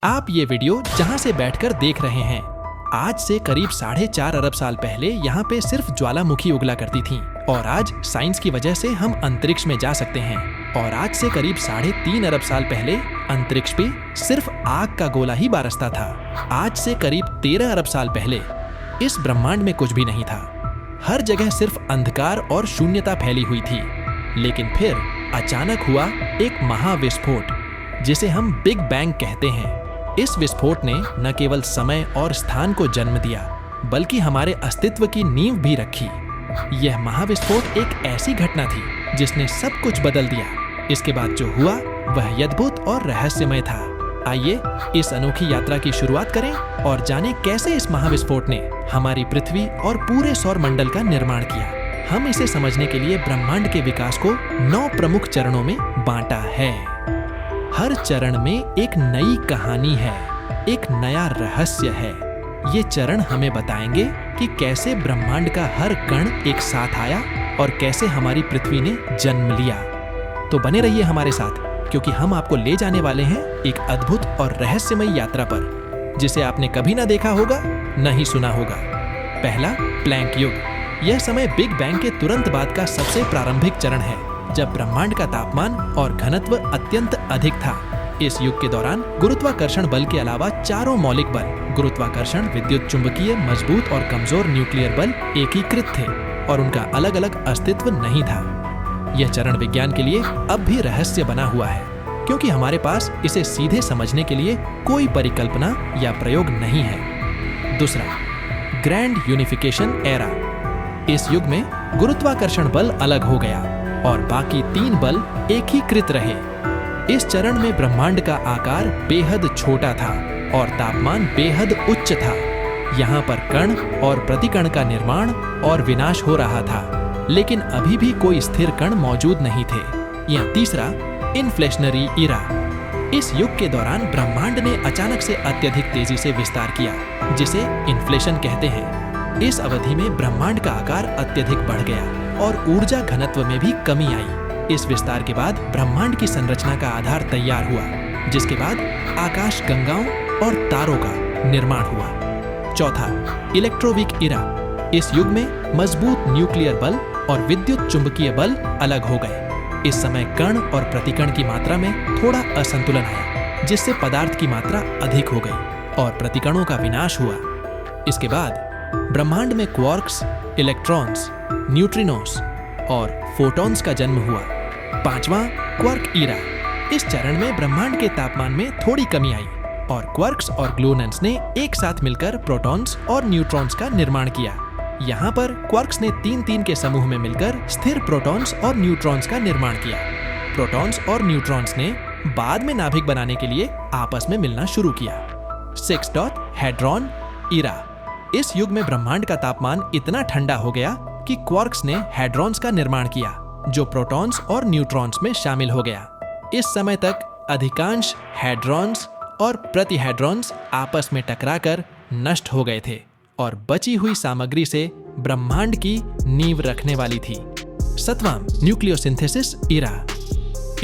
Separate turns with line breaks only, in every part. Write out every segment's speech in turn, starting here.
आप ये वीडियो जहां से बैठकर देख रहे हैं, आज से करीब 4.5 अरब साल पहले यहाँ पे सिर्फ ज्वालामुखी उगला करती थीं और आज साइंस की वजह से हम अंतरिक्ष में जा सकते हैं। और आज से करीब 3.5 अरब साल पहले अंतरिक्ष पे सिर्फ आग का गोला ही बरसता था। आज से करीब 13 अरब साल पहले इस ब्रह्मांड में कुछ भी नहीं था। हर जगह सिर्फ अंधकार और शून्यता फैली हुई थी। लेकिन फिर अचानक हुआ एक महाविस्फोट, जिसे हम बिग बैंग कहते हैं। इस विस्फोट ने न केवल समय और स्थान को जन्म दिया, बल्कि हमारे अस्तित्व की नींव भी रखी। यह महाविस्फोट एक ऐसी घटना थी जिसने सब कुछ बदल दिया। इसके बाद जो हुआ वह अद्भुत और रहस्यमय था। आइए इस अनोखी यात्रा की शुरुआत करें और जानें कैसे इस महाविस्फोट ने हमारी पृथ्वी और पूरे सौर मंडल का निर्माण किया। हम इसे समझने के लिए ब्रह्मांड के विकास को 9 प्रमुख चरणों में बांटा है। हर चरण में एक नई कहानी है, एक नया रहस्य है। ये चरण हमें बताएंगे कि कैसे ब्रह्मांड का हर कण एक साथ आया और कैसे हमारी पृथ्वी ने जन्म लिया। तो बने रहिए हमारे साथ, क्योंकि हम आपको ले जाने वाले हैं एक अद्भुत और रहस्यमय यात्रा पर, जिसे आपने कभी ना देखा होगा, न ही सुना होगा। पहला, प्लैंक युग। यह समय बिग बैंग के तुरंत बाद का सबसे प्रारंभिक चरण है, जब ब्रह्मांड का तापमान और घनत्व अत्यंत अधिक था। इस युग के दौरान गुरुत्वाकर्षण बल के अलावा चारों मौलिक बल, गुरुत्वाकर्षण, विद्युत चुंबकीय, मजबूत और कमजोर न्यूक्लियर बल एकीकृत थे और उनका अलग अलग अस्तित्व नहीं था। यह चरण विज्ञान के लिए अब भी रहस्य बना हुआ है, क्योंकि हमारे पास इसे सीधे समझने के लिए कोई परिकल्पना या प्रयोग नहीं है। दूसरा, ग्रैंड यूनिफिकेशन एरा। इस युग में गुरुत्वाकर्षण बल अलग हो गया और बाकी 3 बल एकीकृत रहे। इस चरण में ब्रह्मांड का आकार बेहद छोटा था और तापमान बेहद उच्च था। यहाँ पर कण और प्रतिकण का निर्माण और विनाश हो रहा था, लेकिन अभी भी कोई स्थिर कण मौजूद नहीं थे। यह तीसरा, इन्फ्लेशनरी इरा। इस युग के दौरान ब्रह्मांड ने अचानक से अत्यधिक तेजी से विस्तार किया, जिसे इन्फ्लेशन कहते हैं। इस अवधि में ब्रह्मांड का आकार अत्यधिक बढ़ गया और ऊर्जा घनत्व में भी कमी आई। इस विस्तार के बाद ब्रह्मांड की संरचना का आधार तैयार हुआ, जिसके बाद आकाश गंगाओं और तारों का निर्माण हुआ। चौथा, इलेक्ट्रोविक इरा। इस युग में मजबूत न्यूक्लियर बल और विद्युत चुंबकीय बल अलग हो गए। इस समय कण और प्रतिकण की मात्रा में थोड़ा असंतुलन आया, जिससे पदार्थ की मात्रा अधिक हो गई और प्रतिकणों का विनाश हुआ। इसके बाद ब्रह्मांड में क्वार्क्स, इलेक्ट्रॉन्स, न्यूट्रिनोस और फोटॉन्स का जन्म हुआ। पांचवां, क्वार्क इरा। इस चरण में ब्रह्मांड के तापमान में थोड़ी कमी आई और क्वार्क्स और ग्लूनन्स ने एक साथ मिलकर प्रोटॉन्स और न्यूट्रॉन्स का निर्माण किया। यहाँ पर क्वार्क्स ने 3-3 के समूह में मिलकर स्थिर प्रोटॉन्स और न्यूट्रॉन्स का निर्माण किया। प्रोटॉन्स और न्यूट्रॉन्स ने बाद में नाभिक बनाने के लिए आपस में मिलना शुरू किया। 6. हेड्रॉन इरा। इस युग में ब्रह्मांड का तापमान इतना ठंडा हो गया कि क्वार्क्स ने हेड्रॉन्स का निर्माण किया, जो प्रोटॉन्स और न्यूट्रॉन्स में शामिल हो गया। इस समय तक अधिकांश हेड्रॉन्स और प्रतिहेड्रॉन्स आपस में टकराकर नष्ट हो गए थे और बची हुई सामग्री से ब्रह्मांड की नींव रखने वाली थी। 7वां, न्यूक्लियोसिंथेसिस इरा।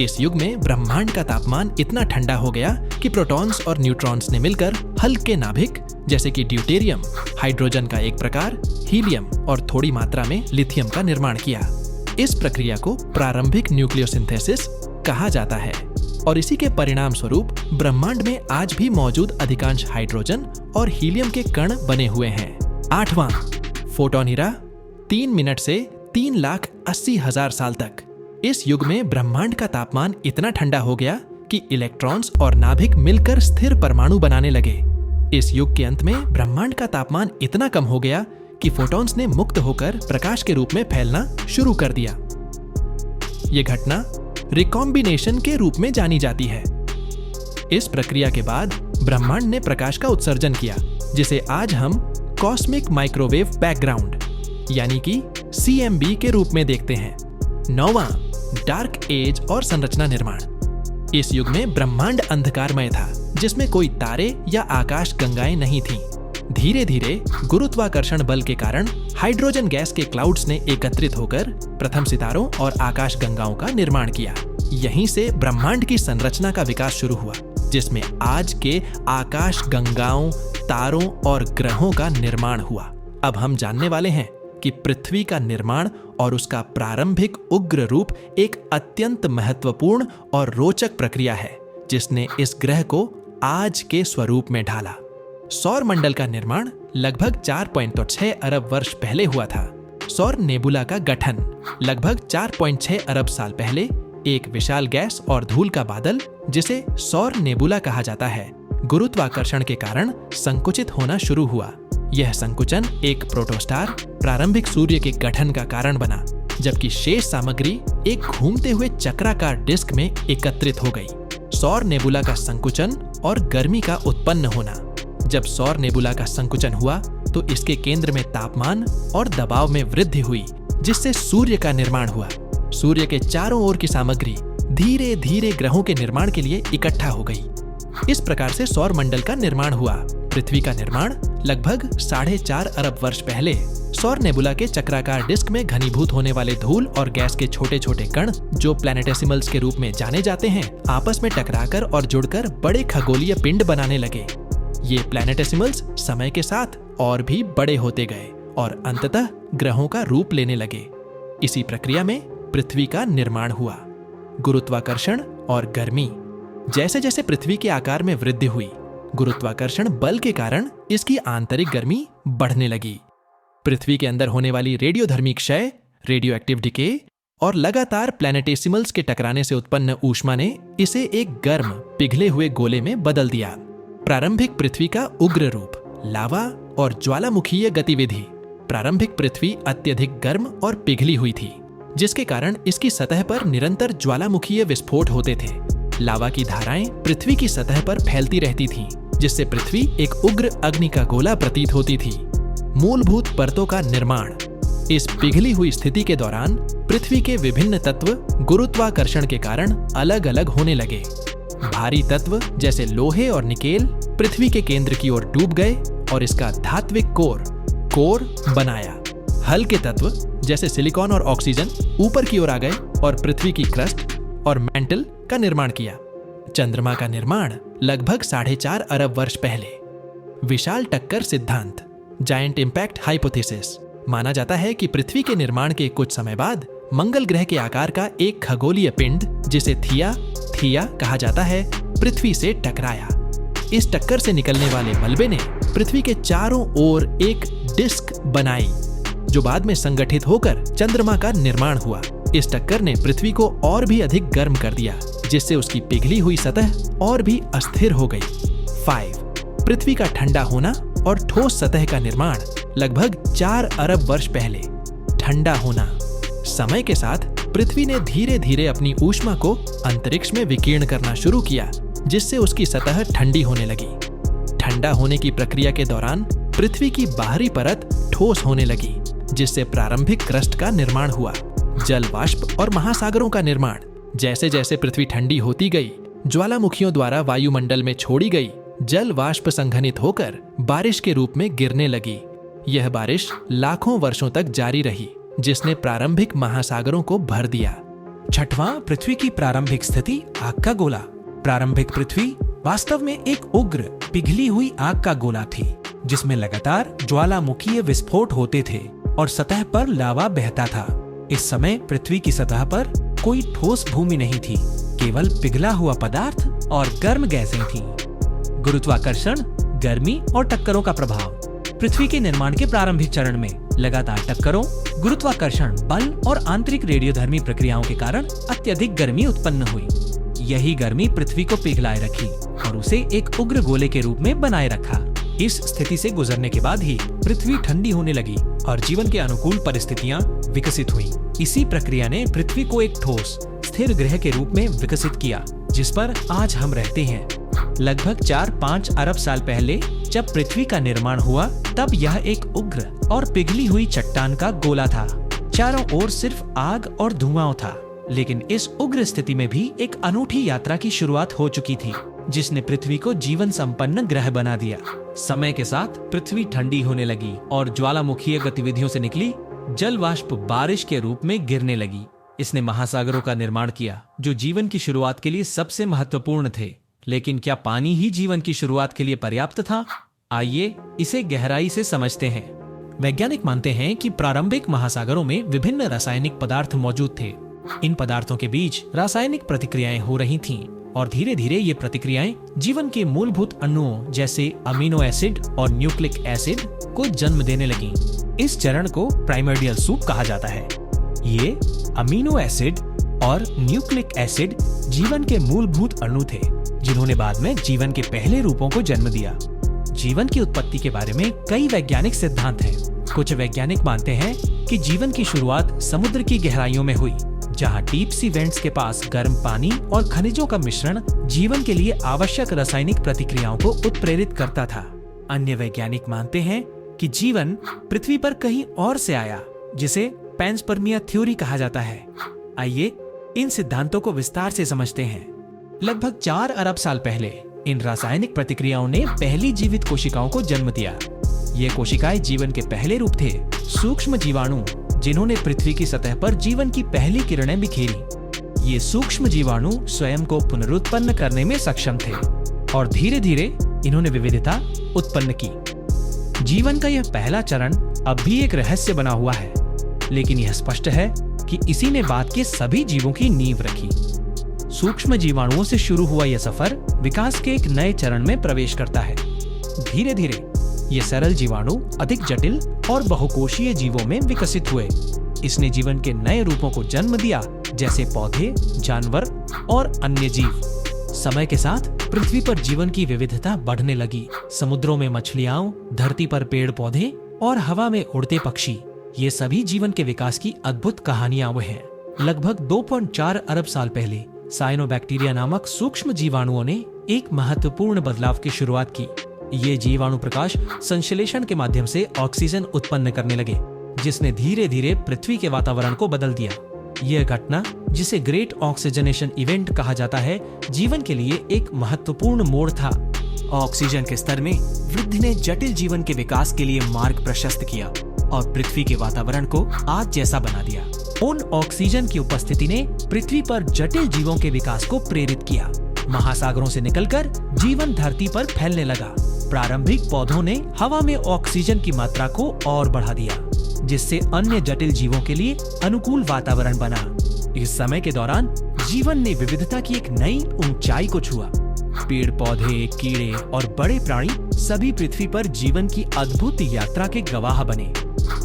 इस युग में ब्रह्मांड का तापमान इतना ठंडा हो गया कि प्रोटॉन्स और न्यूट्रॉन्स ने मिलकर हल्के नाभिक जैसे कि ड्यूटेरियम, हाइड्रोजन का एक प्रकार, हीलियम और थोड़ी मात्रा में लिथियम का निर्माण किया। इस प्रक्रिया को प्रारंभिक न्यूक्लियोसिंथेसिस कहा जाता है और इसी के परिणाम स्वरूप ब्रह्मांड में आज भी मौजूद अधिकांश हाइड्रोजन और हीलियम के कण बने हुए हैं। 8वां, फोटॉन इरा। 3 मिनट से 3,80,000 साल तक। इस युग में ब्रह्मांड का तापमान इतना ठंडा हो गया कि इलेक्ट्रॉन्स और नाभिक मिलकर स्थिर परमाणु बनाने लगे। इस युग के अंत में ब्रह्मांड का तापमान इतना कम हो गया कि फोटॉन्स ने मुक्त होकर प्रकाश के रूप में फैलना शुरू कर दिया। यह घटना रिकॉम्बिनेशन के रूप में जानी जाती है। इस प्रक्रिया के बाद ब्रह्मांड ने प्रकाश का उत्सर्जन किया, जिसे आज हम कॉस्मिक माइक्रोवेव बैकग्राउंड यानी कि CMB के रूप में देखते हैं। 9वां, डार्क एज और संरचना निर्माण। इस युग में ब्रह्मांड अंधकारमय था, जिसमें कोई तारे या आकाश गंगाएं नहीं थीं। धीरे धीरे गुरुत्वाकर्षण बल के कारण हाइड्रोजन गैस के क्लाउड्स ने एकत्रित होकर प्रथम सितारों और आकाश गंगाओं का निर्माण किया। यहीं से ब्रह्मांड की संरचना का विकास शुरू हुआ। जिसमें आज के आकाश गंगाओं, तारों और ग्रहों का निर्माण हुआ। अब हम जानने वाले हैं कि पृथ्वी का निर्माण और उसका प्रारंभिक उग्र रूप एक अत्यंत महत्वपूर्ण और रोचक प्रक्रिया है, जिसने इस ग्रह को आज के स्वरूप में ढाला। सौर मंडल का निर्माण लगभग 4.6 अरब वर्ष पहले हुआ था। सौर नेबुला का गठन लगभग 4.6 अरब साल पहले एक विशाल गैस और धूल का बादल, जिसे सौर नेबुला कहा जाता है, गुरुत्वाकर्षण के कारण संकुचित होना शुरू हुआ। यह संकुचन एक प्रोटोस्टार, प्रारंभिक सूर्य के गठन का कारण बना, जबकि शेष सामग्री एक घूमते हुए चक्राकार डिस्क में एकत्रित हो गई। सौर नेबुला का संकुचन और गर्मी का उत्पन्न होना। जब सौर नेबुला का संकुचन हुआ तो इसके केंद्र में तापमान और दबाव में वृद्धि हुई, जिससे सूर्य का निर्माण हुआ। सूर्य के चारों ओर की सामग्री धीरे धीरे ग्रहों के निर्माण के लिए इकट्ठा हो गई। इस प्रकार से सौर मंडल का निर्माण हुआ। पृथ्वी का निर्माण लगभग 4.5 अरब वर्ष पहले सौर नेबुला के चक्राकार डिस्क में घनीभूत होने वाले धूल और गैस के छोटे छोटे कण, जो प्लैनेटेसिमल्स के रूप में जाने जाते हैं, आपस में टकराकर और जुड़कर बड़े खगोलीय पिंड बनाने लगे। ये प्लैनेटेसिमल्स समय के साथ और भी बड़े होते गए और अंततः ग्रहों का रूप लेने लगे। इसी प्रक्रिया में पृथ्वी का निर्माण हुआ। गुरुत्वाकर्षण और गर्मी। जैसे जैसे पृथ्वी के आकार में वृद्धि हुई, गुरुत्वाकर्षण बल के कारण इसकी आंतरिक गर्मी बढ़ने लगी। पृथ्वी के अंदर होने वाली रेडियोधर्मी क्षय, रेडियो एक्टिव डिके और लगातार प्लैनेटेसिमल्स के टकराने से उत्पन्न ऊष्मा ने इसे एक गर्म, पिघले हुए गोले में बदल दिया। प्रारंभिक पृथ्वी का उग्र रूप, लावा और ज्वालामुखीय गतिविधि। प्रारंभिक पृथ्वी अत्यधिक गर्म और पिघली हुई थी, जिसके कारण इसकी सतह पर निरंतर ज्वालामुखीय विस्फोट होते थे। लावा की धाराएं पृथ्वी की सतह पर फैलती रहती थीं, जिससे पृथ्वी एक उग्र अग्नि का गोला प्रतीत होती थी। मूलभूत परतों का निर्माण। इस पिघली हुई स्थिति के दौरान पृथ्वी के विभिन्न तत्व गुरुत्वाकर्षण के कारण अलग अलग होने लगे। भारी तत्व जैसे लोहे और निकेल पृथ्वी के केंद्र की ओर डूब गए और इसका धात्विक कोर बनाया। हल्के तत्व जैसे सिलिकॉन और ऑक्सीजन ऊपर की ओर आ गए और पृथ्वी की क्रस्ट और मैंटल का निर्माण किया। चंद्रमा का निर्माण लगभग 4.5 अरब वर्ष पहले। विशाल टक्कर सिद्धांत, जायंट इंपैक्ट हाइपोथेसिस। माना जाता है कि पृथ्वी के निर्माण के कुछ समय बाद मंगल ग्रह के आकार का एक खगोलीय पिंड, जिसे थिया कहा जाता है, पृथ्वी से टकराया। इस टक्कर से निकलने वाले मलबे ने पृथ्वी के चारों ओर एक डिस्क बनाई, जो बाद में संगठित होकर चंद्रमा का निर्माण हुआ। इस टक्कर ने पृथ्वी को और भी अधिक गर्म कर दिया, जिससे उसकी पिघली हुई सतह और भी अस्थिर हो गई। 5. पृथ्वी का ठंडा होना और ठोस सतह का निर्माण लगभग 4 अरब वर्ष पहले। ठंडा होना। समय के साथ पृथ्वी ने धीरे धीरे अपनी ऊष्मा को अंतरिक्ष में विकीर्ण करना शुरू किया, जिससे उसकी सतह ठंडी होने लगी। ठंडा होने की प्रक्रिया के दौरान पृथ्वी की बाहरी परत ठोस होने लगी, जिससे प्रारंभिक क्रस्ट का निर्माण हुआ। जल वाष्प और महासागरों का निर्माण। जैसे जैसे पृथ्वी ठंडी होती गई, ज्वालामुखियों द्वारा वायुमंडल में छोड़ी गई जल वाष्प संघनित होकर बारिश के रूप में गिरने लगी। यह बारिश लाखों वर्षों तक जारी रही, जिसने प्रारंभिक महासागरों को भर दिया।
6वां, पृथ्वी की प्रारंभिक स्थिति आग का गोला। प्रारंभिक पृथ्वी वास्तव में एक उग्र, पिघली हुई आग का गोला थी, जिसमें लगातार ज्वालामुखीय विस्फोट होते थे और सतह पर लावा बहता था। इस समय पृथ्वी की सतह पर कोई ठोस भूमि नहीं थी, केवल पिघला हुआ पदार्थ और गर्म गैसें थीं। गुरुत्वाकर्षण, गर्मी और टक्करों का प्रभाव। पृथ्वी के निर्माण के प्रारंभिक चरण में लगातार टक्करों, गुरुत्वाकर्षण बल और आंतरिक रेडियोधर्मी प्रक्रियाओं के कारण अत्यधिक गर्मी उत्पन्न हुई। यही गर्मी पृथ्वी को पिघलाए रखी और उसे एक उग्र गोले के रूप में बनाए रखा। इस स्थिति से गुजरने के बाद ही पृथ्वी ठंडी होने लगी और जीवन के अनुकूल परिस्थितियां विकसित हुई। इसी प्रक्रिया ने पृथ्वी को एक ठोस, स्थिर ग्रह के रूप में विकसित किया, जिस पर आज हम रहते हैं। लगभग 4-5 अरब साल पहले जब पृथ्वी का निर्माण हुआ, तब यह एक उग्र और पिघली हुई चट्टान का गोला था। चारों ओर सिर्फ आग और धुआं था, लेकिन इस उग्र स्थिति में भी एक अनूठी यात्रा की शुरुआत हो चुकी थी, जिसने पृथ्वी को जीवन संपन्न ग्रह बना दिया। समय के साथ पृथ्वी ठंडी होने लगी और ज्वालामुखीय गतिविधियों से निकली जल वाष्प बारिश के रूप में गिरने लगी। इसने महासागरों का निर्माण किया, जो जीवन की शुरुआत के लिए सबसे महत्वपूर्ण थे। लेकिन क्या पानी ही जीवन की शुरुआत के लिए पर्याप्त था? आइए इसे गहराई से समझते हैं।
वैज्ञानिक मानते हैं कि प्रारंभिक महासागरों में विभिन्न रासायनिक पदार्थ मौजूद थे। इन पदार्थों के बीच रासायनिक प्रतिक्रियाएं हो रही थीं और धीरे धीरे ये प्रतिक्रियाएं जीवन के मूलभूत अणुओं जैसे अमीनो एसिड और न्यूक्लिक एसिड को जन्म देने लगीं।
इस चरण को प्राइमर्डियल सूप कहा जाता है। ये अमीनो एसिड और न्यूक्लिक एसिड जीवन के मूलभूत अणु थे, जिन्होंने बाद में जीवन के पहले रूपों को जन्म दिया।
जीवन की उत्पत्ति के बारे में कई वैज्ञानिक सिद्धांत हैं। कुछ वैज्ञानिक मानते हैं कि जीवन की शुरुआत समुद्र की गहराइयों में हुई, जहां डीप सी वेंट्स के पास गर्म पानी और खनिजों का मिश्रण जीवन के लिए आवश्यक रासायनिक प्रतिक्रियाओं को उत्प्रेरित करता था।
अन्य वैज्ञानिक मानते हैं कि जीवन पृथ्वी पर कहीं और से आया, जिसे पैंसपर्मिया थ्योरी कहा जाता है। आइए इन सिद्धांतों को विस्तार से समझते हैं।
लगभग 4 अरब साल पहले इन रासायनिक प्रतिक्रियाओं ने पहली जीवित कोशिकाओं को जन्म दिया। ये कोशिकाएं जीवन के पहले रूप थे, सूक्ष्म जीवाणु, जिन्होंने पृथ्वी की सतह पर जीवन की पहली किरणें बिखेरी। ये सूक्ष्म जीवाणु स्वयं को पुनरुत्पन्न करने में सक्षम थे और धीरे धीरे इन्होंने विविधता उत्पन्न की। जीवन का यह पहला चरण अब भी एक रहस्य बना हुआ है, लेकिन यह स्पष्ट है कि इसी ने बाद के सभी जीवों की नींव रखी। सूक्ष्म जीवाणुओं से शुरू हुआ यह सफर विकास के एक नए चरण में प्रवेश करता है। धीरे धीरे ये सरल जीवाणु अधिक जटिल और बहुकोशीय जीवों में विकसित हुए। इसने जीवन के नए रूपों को जन्म दिया, जैसे पौधे, जानवर और अन्य जीव। समय के साथ पृथ्वी पर जीवन की विविधता बढ़ने लगी। समुद्रों में मछलियां, धरती पर पेड़ पौधे और हवा में उड़ते पक्षी, ये सभी जीवन के विकास की अद्भुत कहानियां हुए हैं। लगभग 2.4 अरब साल पहले साइनोबैक्टीरिया नामक सूक्ष्म जीवाणुओं ने एक महत्वपूर्ण बदलाव की शुरुआत की। ये जीवाणु प्रकाश संश्लेषण के माध्यम से ऑक्सीजन उत्पन्न करने लगे, जिसने धीरे धीरे पृथ्वी के वातावरण को बदल दिया। यह घटना, जिसे ग्रेट ऑक्सीजनेशन इवेंट कहा जाता है, जीवन के लिए एक महत्वपूर्ण मोड़ था। ऑक्सीजन के स्तर में वृद्धि ने जटिल जीवन के विकास के लिए मार्ग प्रशस्त किया और पृथ्वी के वातावरण को आज जैसा बना दिया। उन ऑक्सीजन की उपस्थिति ने पृथ्वी पर जटिल जीवों के विकास को प्रेरित किया। महासागरों से निकलकर जीवन धरती पर फैलने लगा। प्रारंभिक पौधों ने हवा में ऑक्सीजन की मात्रा को और बढ़ा दिया, जिससे अन्य जटिल जीवों के लिए अनुकूल वातावरण बना। इस समय के दौरान जीवन ने विविधता की एक नई ऊंचाई को छुआ। पेड़ पौधे, कीड़े और बड़े प्राणी सभी पृथ्वी पर जीवन की अद्भुत यात्रा के गवाह बने।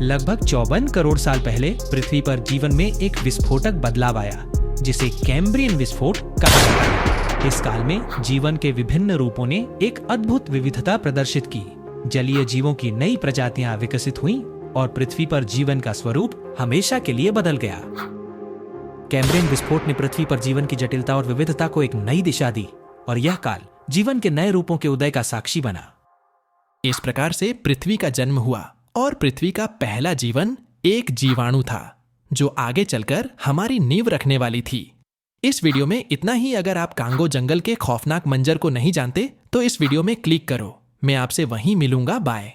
लगभग 54 करोड़ साल पहले पृथ्वी पर जीवन में एक विस्फोटक बदलाव आया, जिसे कैम्ब्रियन विस्फोट कहा जाता है। इस काल में जीवन के विभिन्न रूपों ने एक अद्भुत विविधता प्रदर्शित की। जलीय जीवों की नई प्रजातियां विकसित हुईं और पृथ्वी पर जीवन का स्वरूप हमेशा के लिए बदल गया। कैम्ब्रियन विस्फोट ने पृथ्वी पर जीवन की जटिलता और विविधता को एक नई दिशा दी और यह काल जीवन के नए रूपों के उदय का साक्षी बना। इस प्रकार से पृथ्वी का जन्म हुआ और पृथ्वी का पहला जीवन एक जीवाणु था, जो आगे चलकर हमारी नींव रखने वाली थी। इस वीडियो में इतना ही। अगर आप कांगो जंगल के खौफनाक मंजर को नहीं जानते तो इस वीडियो में क्लिक करो। मैं आपसे वहीं मिलूंगा। बाय।